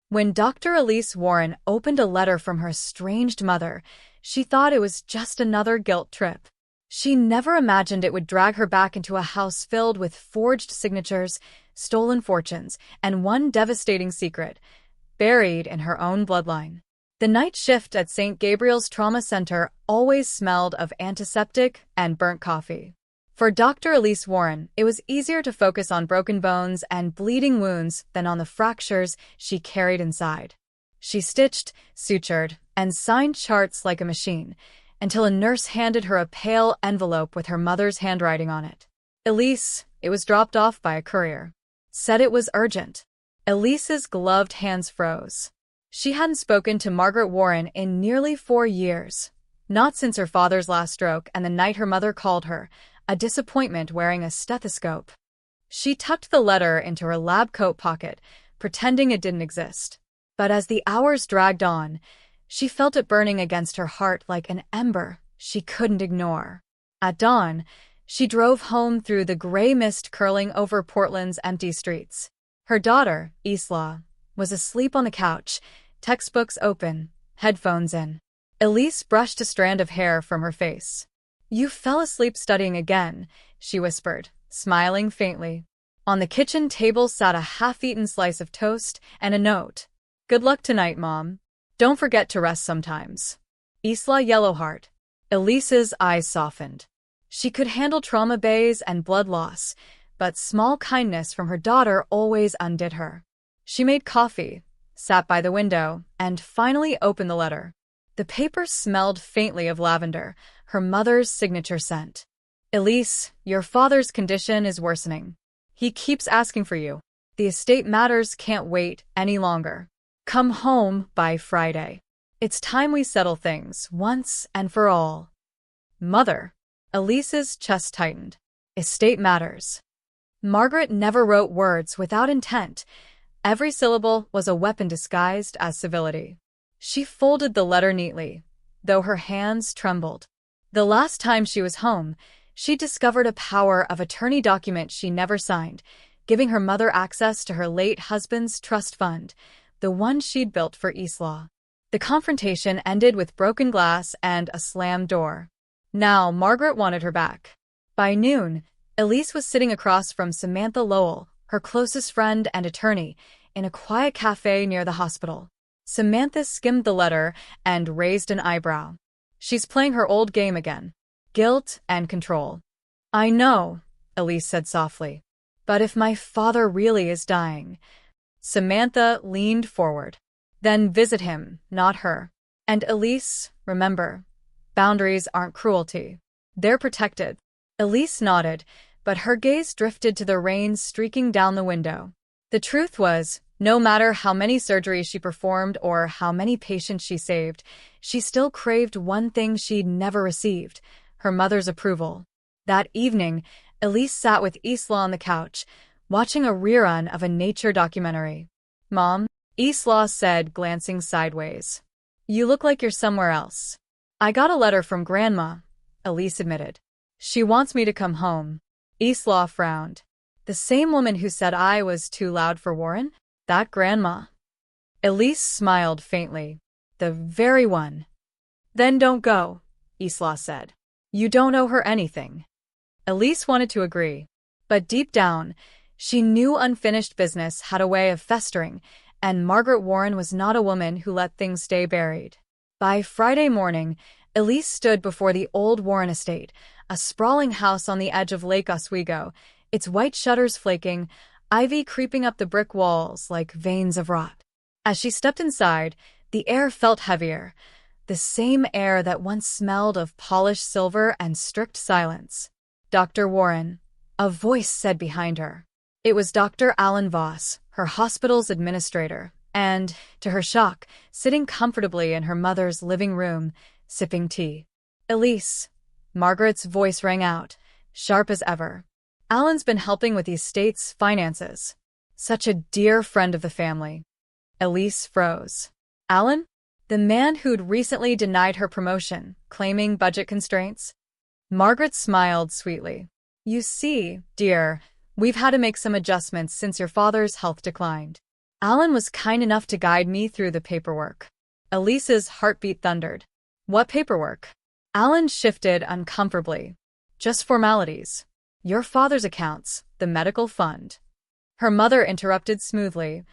When Dr. Elise Warren opened a letter from her estranged mother, she thought it was just another guilt trip. She never imagined it would drag her back into a house filled with forged signatures, stolen fortunes, and one devastating secret, buried in her own bloodline. The night shift at St. Gabriel's Trauma Center always smelled of antiseptic and burnt coffee. For Dr. Elise Warren, it was easier to focus on broken bones and bleeding wounds than on the fractures she carried inside. She stitched, sutured, and signed charts like a machine, until a nurse handed her a pale envelope with her mother's handwriting on it. Elise, it was dropped off by a courier. Said it was urgent. Elise's gloved hands froze. She hadn't spoken to Margaret Warren in nearly 4 years. Not since her father's last stroke and the night her mother called her, a disappointment wearing a stethoscope. She tucked the letter into her lab coat pocket, pretending it didn't exist. But as the hours dragged on, she felt it burning against her heart like an ember she couldn't ignore. At dawn, she drove home through the gray mist curling over Portland's empty streets. Her daughter, Isla, was asleep on the couch, textbooks open, headphones in. Elise brushed a strand of hair from her face. "You fell asleep studying again," she whispered, smiling faintly. On the kitchen table sat a half-eaten slice of toast and a note. "Good luck tonight, Mom. Don't forget to rest sometimes. Isla Yellowheart." Elise's eyes softened. She could handle trauma bays and blood loss, but small kindness from her daughter always undid her. She made coffee, sat by the window, and finally opened the letter. The paper smelled faintly of lavender, her mother's signature scent. "Elise, your father's condition is worsening. He keeps asking for you. The estate matters can't wait any longer. Come home by Friday. It's time we settle things once and for all." "Mother." Elise's chest tightened. "Estate matters." Margaret never wrote words without intent. Every syllable was a weapon disguised as civility. She folded the letter neatly, though her hands trembled. The last time she was home, she discovered a power of attorney document she never signed, giving her mother access to her late husband's trust fund, the one she'd built for Isla. The confrontation ended with broken glass and a slammed door. Now Margaret wanted her back. By noon, Elise was sitting across from Samantha Lowell, her closest friend and attorney, in a quiet cafe near the hospital. Samantha skimmed the letter and raised an eyebrow. "She's playing her old game again. Guilt and control." "I know," Elise said softly. "But if my father really is dying..." Samantha leaned forward. "Then visit him, not her. And Elise, remember, boundaries aren't cruelty. They're protected." Elise nodded, but her gaze drifted to the rain streaking down the window. The truth was, no matter how many surgeries she performed or how many patients she saved, she still craved one thing she'd never received: her mother's approval. That evening, Elise sat with Isla on the couch, watching a rerun of a nature documentary. "Mom," Isla said, glancing sideways. "You look like you're somewhere else." "I got a letter from Grandma," Elise admitted. "She wants me to come home." Isla frowned. "The same woman who said I was too loud for Warren? That Grandma?" Elise smiled faintly. "The very one." "Then don't go," Isla said. "You don't owe her anything." Elise wanted to agree, but deep down, she knew unfinished business had a way of festering, and Margaret Warren was not a woman who let things stay buried. By Friday morning, Elise stood before the old Warren estate, a sprawling house on the edge of Lake Oswego, its white shutters flaking, ivy creeping up the brick walls like veins of rot. As she stepped inside, the air felt heavier, the same air that once smelled of polished silver and strict silence. "Dr. Warren," a voice said behind her. It was Dr. Alan Voss, her hospital's administrator, and, to her shock, sitting comfortably in her mother's living room, sipping tea. "Elise," Margaret's voice rang out, sharp as ever. "Alan's been helping with the estate's finances. Such a dear friend of the family." Elise froze. "Alan? The man who'd recently denied her promotion, claiming budget constraints?" Margaret smiled sweetly. "You see, dear, we've had to make some adjustments since your father's health declined." Alan was kind enough to guide me through the paperwork. Elise's heartbeat thundered. What paperwork? Alan shifted uncomfortably. Just formalities. Your father's accounts, the medical fund. Her mother interrupted smoothly.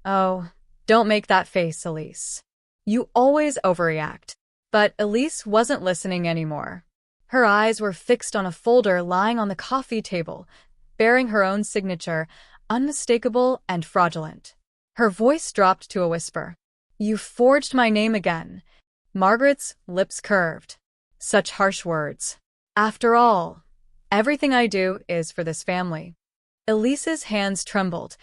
Oh, don't make that face, Elise. You always overreact. But Elise wasn't listening anymore. Her eyes were fixed on a folder lying on the coffee table, bearing her own signature, unmistakable and fraudulent. Her voice dropped to a whisper. You forged my name again. Margaret's lips curved. Such harsh words. After all, everything I do is for this family. Elise's hands trembled,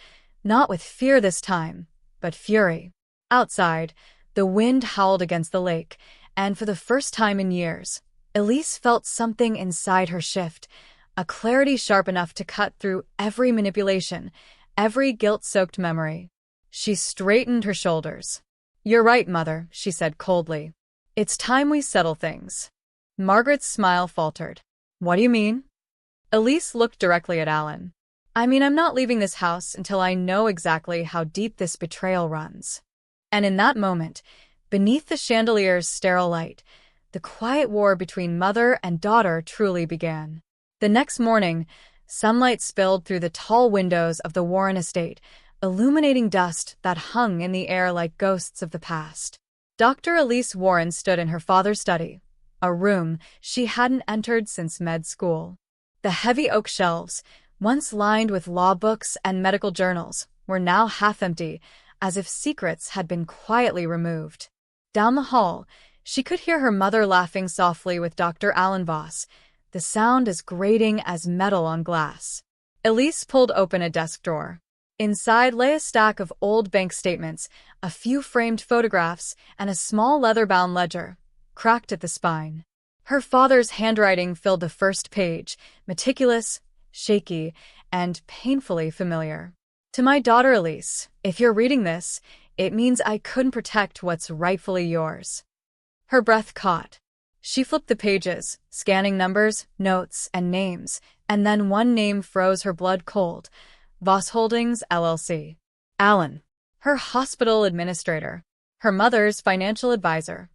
not with fear this time, but fury. Outside, the wind howled against the lake, and for the first time in years, Elise felt something inside her shift, a clarity sharp enough to cut through every manipulation, every guilt-soaked memory. She straightened her shoulders. You're right, Mother, she said coldly. It's time we settle things. Margaret's smile faltered. What do you mean? Elise looked directly at Alan. I mean, I'm not leaving this house until I know exactly how deep this betrayal runs. And in that moment, beneath the chandelier's sterile light, the quiet war between mother and daughter truly began. The next morning, sunlight spilled through the tall windows of the Warren estate, illuminating dust that hung in the air like ghosts of the past. Dr. Elise Warren stood in her father's study, a room she hadn't entered since med school. The heavy oak shelves, once lined with law books and medical journals, were now half empty, as if secrets had been quietly removed. Down the hall, she could hear her mother laughing softly with Dr. Alan Voss, the sound as grating as metal on glass. Elise pulled open a desk drawer. Inside lay a stack of old bank statements, a few framed photographs, and a small leather-bound ledger, cracked at the spine. Her father's handwriting filled the first page, meticulous, shaky, and painfully familiar. To my daughter Elise, if you're reading this, it means I couldn't protect what's rightfully yours. Her breath caught. She flipped the pages, scanning numbers, notes, and names, and then one name froze her blood cold. Voss Holdings, LLC. Alan. Her hospital administrator. Her mother's financial advisor.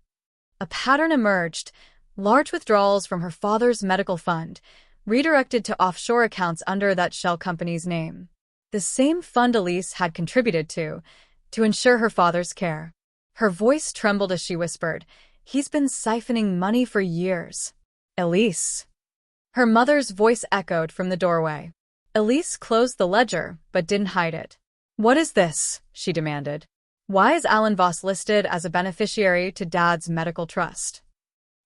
A pattern emerged. Large withdrawals from her father's medical fund, redirected to offshore accounts under that shell company's name. The same fund Elise had contributed to ensure her father's care. Her voice trembled as she whispered, He's been siphoning money for years. Elise. Her mother's voice echoed from the doorway. Elise closed the ledger, but didn't hide it. What is this? She demanded. Why is Alan Voss listed as a beneficiary to Dad's medical trust?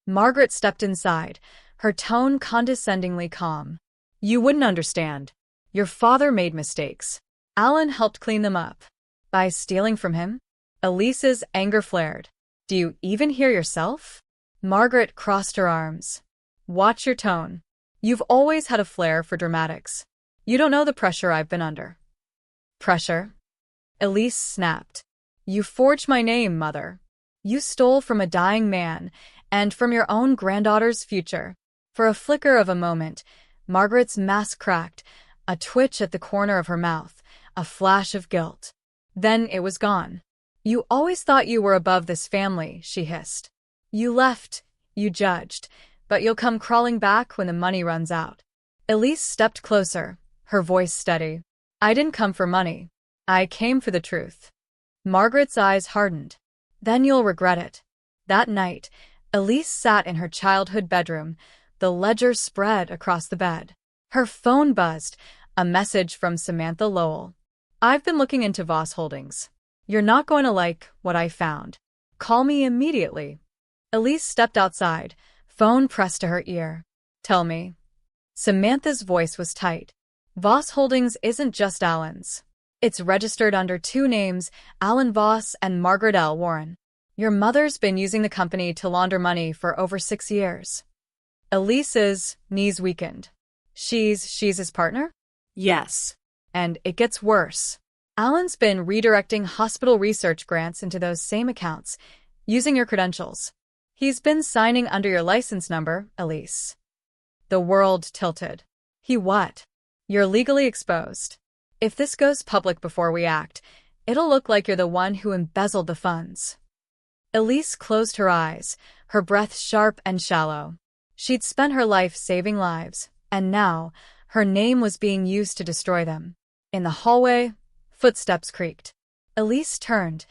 Margaret stepped inside, her tone condescendingly calm. You wouldn't understand. Your father made mistakes. Alan helped clean them up. By stealing from him? Elise's anger flared. Do you even hear yourself? Margaret crossed her arms. Watch your tone. You've always had a flair for dramatics. You don't know the pressure I've been under. Pressure? Elise snapped. You forged my name, Mother. You stole from a dying man, and from your own granddaughter's future. For a flicker of a moment, Margaret's mask cracked, a twitch at the corner of her mouth, a flash of guilt. Then it was gone. You always thought you were above this family, she hissed. You left, you judged, but you'll come crawling back when the money runs out. Elise stepped closer, her voice steady. I didn't come for money. I came for the truth. Margaret's eyes hardened. Then you'll regret it. That night, Elise sat in her childhood bedroom, the ledger spread across the bed. Her phone buzzed, a message from Samantha Lowell. I've been looking into Voss Holdings. You're not going to like what I found. Call me immediately. Elise stepped outside, phone pressed to her ear. Tell me. Samantha's voice was tight. Voss Holdings isn't just Alan's. It's registered under two names, Alan Voss and Margaret L. Warren. Your mother's been using the company to launder money for over 6 years. Elise's knees weakened. She's his partner? Yes. And it gets worse. Alan's been redirecting hospital research grants into those same accounts, using your credentials. He's been signing under your license number, Elise. The world tilted. He what? You're legally exposed. If this goes public before we act, It'll look like you're the one who embezzled the funds. Elise closed her eyes, her breath sharp and shallow. She'd spent her life saving lives, and now, her name was being used to destroy them. In the hallway, footsteps creaked. Elise turned.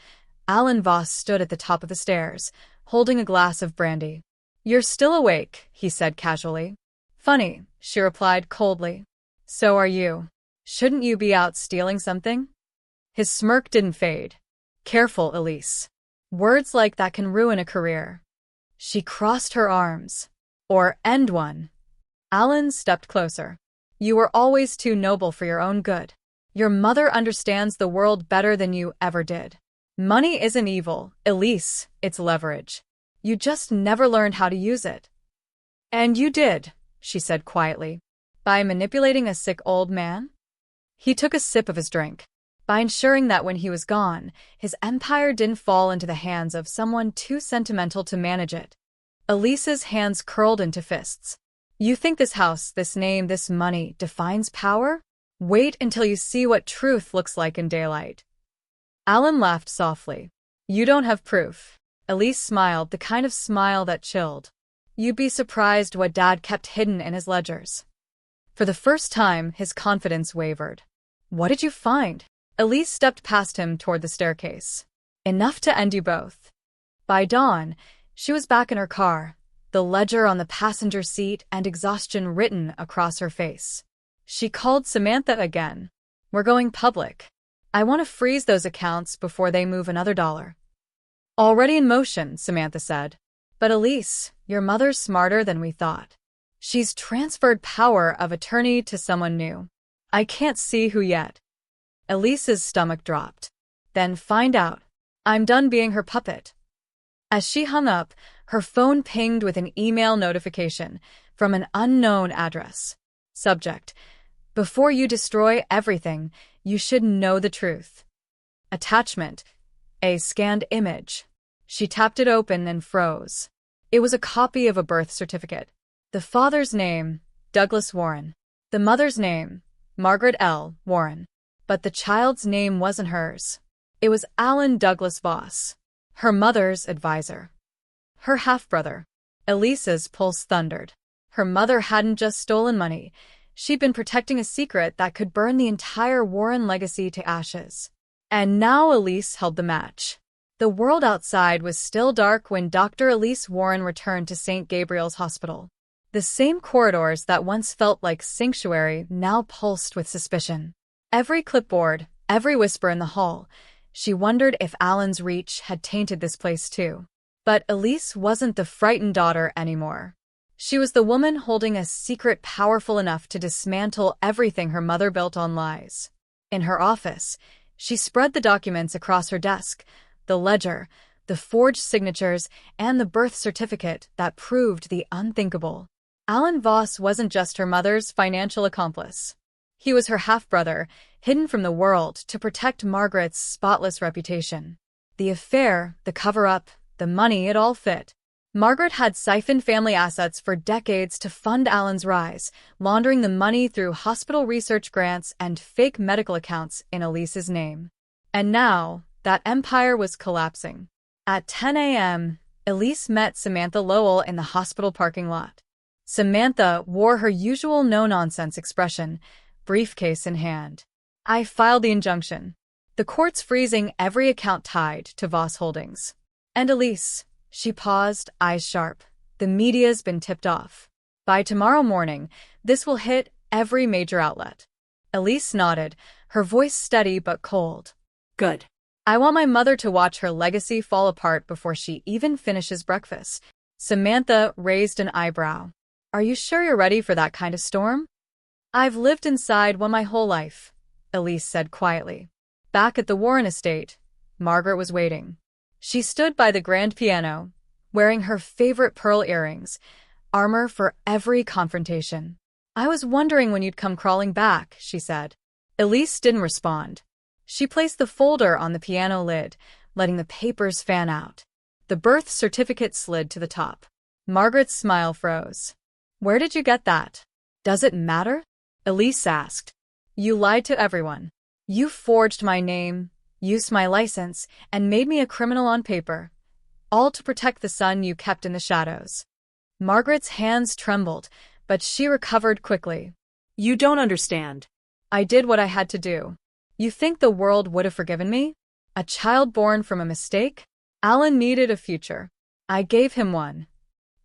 Alan Voss stood at the top of the stairs, holding a glass of brandy. "You're still awake," he said casually. "Funny," she replied coldly. "So are you. Shouldn't you be out stealing something?" His smirk didn't fade. "Careful, Elise. Words like that can ruin a career." She crossed her arms. "Or end one." Alan stepped closer. "You were always too noble for your own good. Your mother understands the world better than you ever did. Money isn't evil, Elise, it's leverage. You just never learned how to use it." "And you did," she said quietly. "By manipulating a sick old man?" He took a sip of his drink. By ensuring that when he was gone, his empire didn't fall into the hands of someone too sentimental to manage it. Elise's hands curled into fists. "You think this house, this name, this money defines power? Wait until you see what truth looks like in daylight." Alan laughed softly. "You don't have proof." Elise smiled, the kind of smile that chilled. "You'd be surprised what Dad kept hidden in his ledgers." For the first time, his confidence wavered. "What did you find?" Elise stepped past him toward the staircase. "Enough to end you both." By dawn, she was back in her car, the ledger on the passenger seat and exhaustion written across her face. She called Samantha again. "We're going public. I want to freeze those accounts before they move another dollar." "Already in motion," Samantha said. "But Elise, your mother's smarter than we thought. She's transferred power of attorney to someone new. I can't see who yet." Elise's stomach dropped. "Then find out. I'm done being her puppet." As she hung up, her phone pinged with an email notification from an unknown address. Subject: "Before you destroy everything, you should know the truth." Attachment: a scanned image. She tapped it open and froze. It was a copy of a birth certificate. The father's name, Douglas Warren. The mother's name, Margaret L. Warren. But the child's name wasn't hers. It was Alan Douglas Voss, her mother's advisor. Her half-brother. Elise's pulse thundered. Her mother hadn't just stolen money. She'd been protecting a secret that could burn the entire Warren legacy to ashes. And now Elise held the match. The world outside was still dark when Dr. Elise Warren returned to St. Gabriel's Hospital. The same corridors that once felt like sanctuary now pulsed with suspicion. Every clipboard, every whisper in the hall, she wondered if Alan's reach had tainted this place too. But Elise wasn't the frightened daughter anymore. She was the woman holding a secret powerful enough to dismantle everything her mother built on lies. In her office, she spread the documents across her desk, the ledger, the forged signatures, and the birth certificate that proved the unthinkable. Alan Voss wasn't just her mother's financial accomplice. He was her half-brother, hidden from the world to protect Margaret's spotless reputation. The affair, the cover-up, the money, it all fit. Margaret had siphoned family assets for decades to fund Alan's rise, laundering the money through hospital research grants and fake medical accounts in Elise's name. And now, that empire was collapsing. At 10 a.m., Elise met Samantha Lowell in the hospital parking lot. Samantha wore her usual no-nonsense expression, briefcase in hand. "I filed the injunction. The court's freezing every account tied to Voss Holdings. And Elise," she paused, eyes sharp, "the media's been tipped off. By tomorrow morning, this will hit every major outlet." Elise nodded, her voice steady but cold. "Good. I want my mother to watch her legacy fall apart before she even finishes breakfast." Samantha raised an eyebrow. "Are you sure you're ready for that kind of storm?" "I've lived inside one my whole life," Elise said quietly. Back at the Warren estate, Margaret was waiting. She stood by the grand piano, wearing her favorite pearl earrings, armor for every confrontation. "I was wondering when you'd come crawling back," she said. Elise didn't respond. She placed the folder on the piano lid, letting the papers fan out. The birth certificate slid to the top. Margaret's smile froze. "Where did you get that?" "Does it matter?" Elise asked. "You lied to everyone. You forged my name, used my license, and made me a criminal on paper, all to protect the son you kept in the shadows. Margaret's hands trembled, but she recovered quickly. You don't understand. I did what I had to do. You think the world would have forgiven me? A child born from a mistake? Alan needed a future. I gave him one.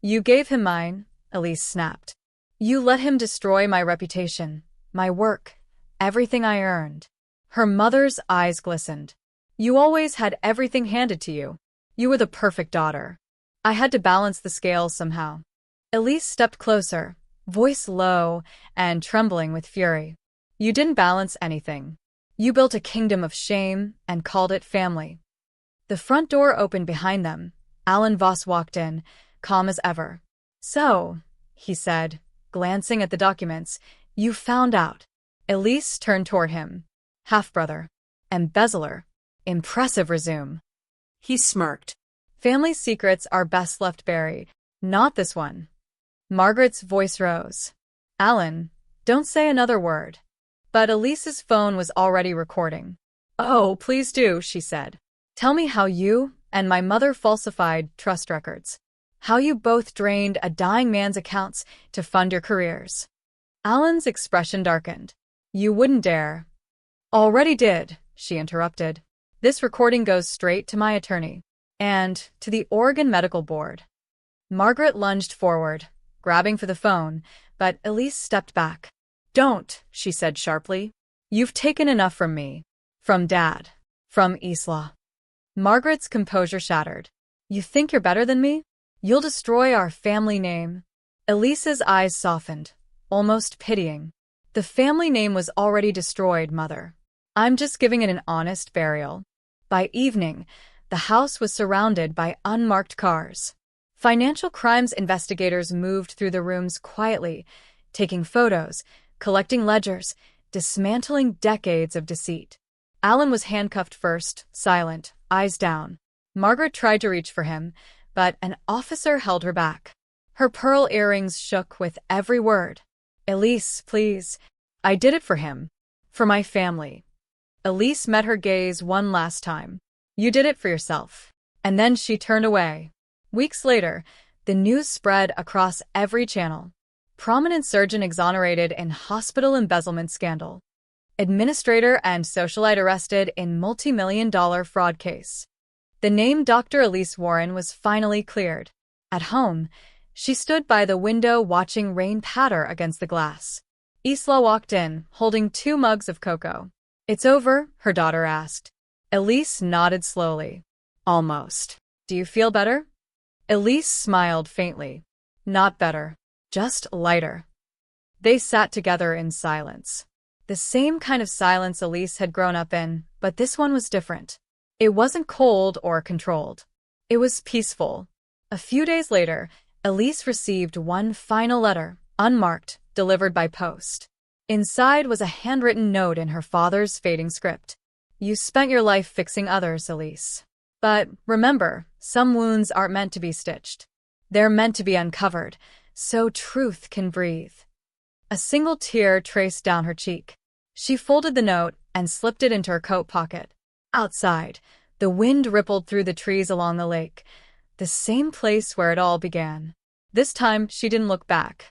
You gave him mine, Elise snapped. You let him destroy my reputation, my work, everything I earned. Her mother's eyes glistened. You always had everything handed to you. You were the perfect daughter. I had to balance the scales somehow. Elise stepped closer, voice low and trembling with fury. You didn't balance anything. You built a kingdom of shame and called it family. The front door opened behind them. Alan Voss walked in, calm as ever. So, he said, glancing at the documents, you found out. Elise turned toward him. Half-brother. Embezzler. Impressive resume. He smirked. Family secrets are best left buried. Not this one. Margaret's voice rose. Alan, don't say another word. But Elise's phone was already recording. Oh, please do, she said. Tell me how you and my mother falsified trust records. How you both drained a dying man's accounts to fund your careers. Alan's expression darkened. You wouldn't dare. Already did, she interrupted. This recording goes straight to my attorney. And to the Oregon Medical Board. Margaret lunged forward, grabbing for the phone, but Elise stepped back. Don't, she said sharply. You've taken enough from me. From Dad. From Isla. Margaret's composure shattered. You think you're better than me? You'll destroy our family name. Elise's eyes softened, almost pitying. The family name was already destroyed, Mother. I'm just giving it an honest burial. By evening, the house was surrounded by unmarked cars. Financial crimes investigators moved through the rooms quietly, taking photos, collecting ledgers, dismantling decades of deceit. Alan was handcuffed first, silent, eyes down. Margaret tried to reach for him, but an officer held her back. Her pearl earrings shook with every word. Elise, please. I did it for him. For my family. Elise met her gaze one last time. You did it for yourself. And then she turned away. Weeks later, the news spread across every channel. Prominent surgeon exonerated in hospital embezzlement scandal. Administrator and socialite arrested in multi-million-dollar fraud case. The name Dr. Elise Warren was finally cleared. At home, she stood by the window watching rain patter against the glass. Isla walked in, holding 2 mugs of cocoa. It's over, her daughter asked. Elise nodded slowly. Almost. Do you feel better? Elise smiled faintly. Not better. Just lighter. They sat together in silence. The same kind of silence Elise had grown up in, but this one was different. It wasn't cold or controlled. It was peaceful. A few days later, Elise received one final letter, unmarked, delivered by post. Inside was a handwritten note in her father's fading script. You spent your life fixing others, Elise. But remember, some wounds aren't meant to be stitched. They're meant to be uncovered, so truth can breathe. A single tear traced down her cheek. She folded the note and slipped it into her coat pocket. Outside, the wind rippled through the trees along the lake, the same place where it all began. This time, she didn't look back.